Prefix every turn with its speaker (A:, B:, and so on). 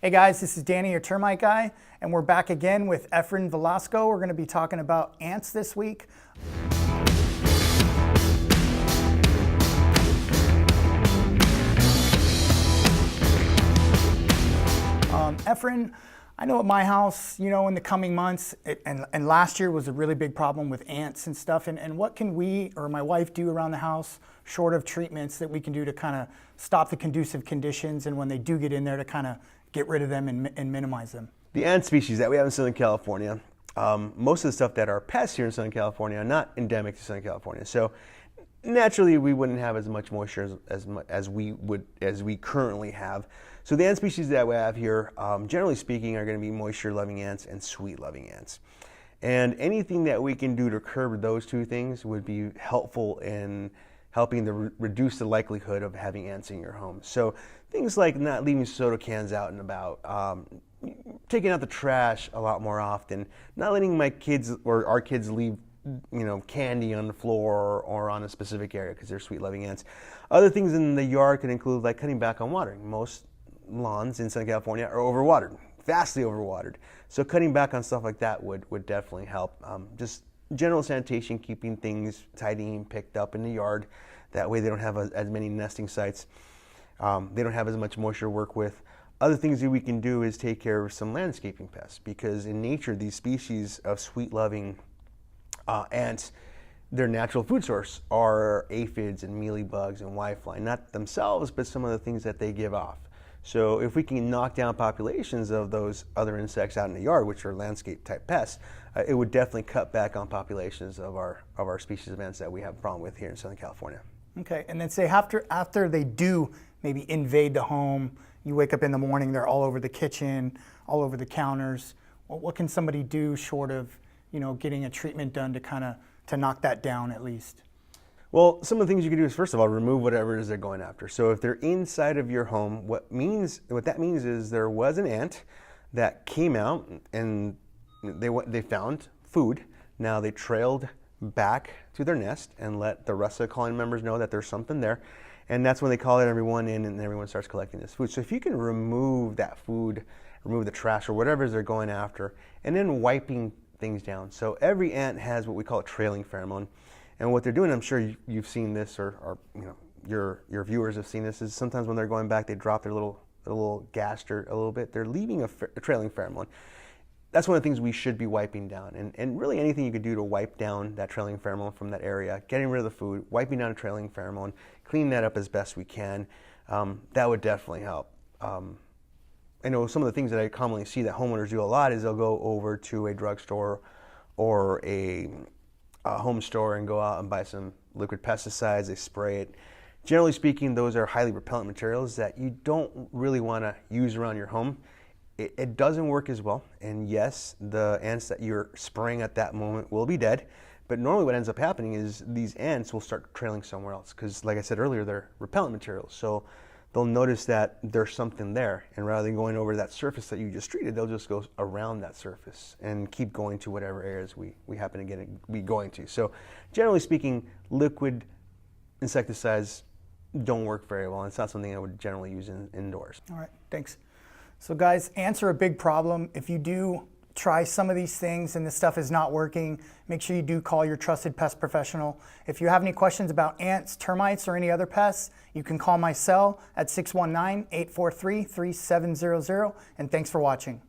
A: Hey guys, this is Danny, your termite guy, and we're back again with Efrain Velasco. We're going to be talking about ants this week. Efrain, I know at my house, in the coming months, and last year was a really big problem with ants and stuff, and what can we or my wife do around the house, short of treatments that we can do to kind of stop the conducive conditions, and when they do get in there to kind of get rid of them and minimize them?
B: The ant species that we have in Southern California, most of the stuff that are pests here in Southern California are not endemic to Southern California. So naturally, we wouldn't have as much moisture as we currently have. So the ant species that we have here, generally speaking, are going to be moisture-loving ants and sweet-loving ants. And anything that we can do to curb those two things would be helpful in helping to reduce the likelihood of having ants in your home. So things like not leaving soda cans out and about, taking out the trash a lot more often, not letting my kids or our kids leave candy on the floor or on a specific area because they're sweet-loving ants. Other things in the yard can include like cutting back on watering. Most lawns in Southern California are overwatered, vastly overwatered. So cutting back on stuff like that would definitely help. Just general sanitation, keeping things tidy and picked up in the yard. That way they don't have as many nesting sites. They don't have as much moisture to work with. Other things that we can do is take care of some landscaping pests, because in nature these species of sweet-loving ants, their natural food source are aphids and mealybugs and whitefly, not themselves, but some of the things that they give off. So if we can knock down populations of those other insects out in the yard, which are landscape type pests, it would definitely cut back on populations of our species of ants that we have a problem with here in Southern California.
A: Okay, and then say after they do maybe invade the home, you wake up in the morning, they're all over the kitchen, all over the counters. What can somebody do short of getting a treatment done to knock that down at least?
B: Well, some of the things you can do is, first of all, remove whatever it is they're going after. So if they're inside of your home, what that means is there was an ant that came out and they found food. Now they trailed back to their nest and let the rest of the colony members know that there's something there. And that's when they call everyone in and everyone starts collecting this food. So if you can remove that food, remove the trash or whatever it is they're going after, and then wiping things down. So every ant has what we call a trailing pheromone. And what they're doing, I'm sure you've seen this, or your viewers have seen this, is sometimes when they're going back, they drop their little gaster a little bit. They're leaving a trailing pheromone. That's one of the things we should be wiping down. And really anything you could do to wipe down that trailing pheromone from that area, getting rid of the food, wiping down a trailing pheromone, cleaning that up as best we can, that would definitely help. I know some of the things that I commonly see that homeowners do a lot is they'll go over to a drugstore or a home store and go out and buy some liquid pesticides. They spray it. Generally speaking, those are highly repellent materials that you don't really want to use around your home. It doesn't work as well. And yes, the ants that you're spraying at that moment will be dead. But normally what ends up happening is these ants will start trailing somewhere else because, like I said earlier, they're repellent materials. So they'll notice that there's something there, and rather than going over that surface that you just treated, they'll just go around that surface and keep going to whatever areas we happen to be going to. So generally speaking, liquid insecticides don't work very well, and it's not something I would generally use indoors.
A: All right, thanks. So guys, ants are a big problem. If you do try some of these things and this stuff is not working, make sure you do call your trusted pest professional. If you have any questions about ants, termites, or any other pests, you can call my cell at 619-843-3700, and thanks for watching.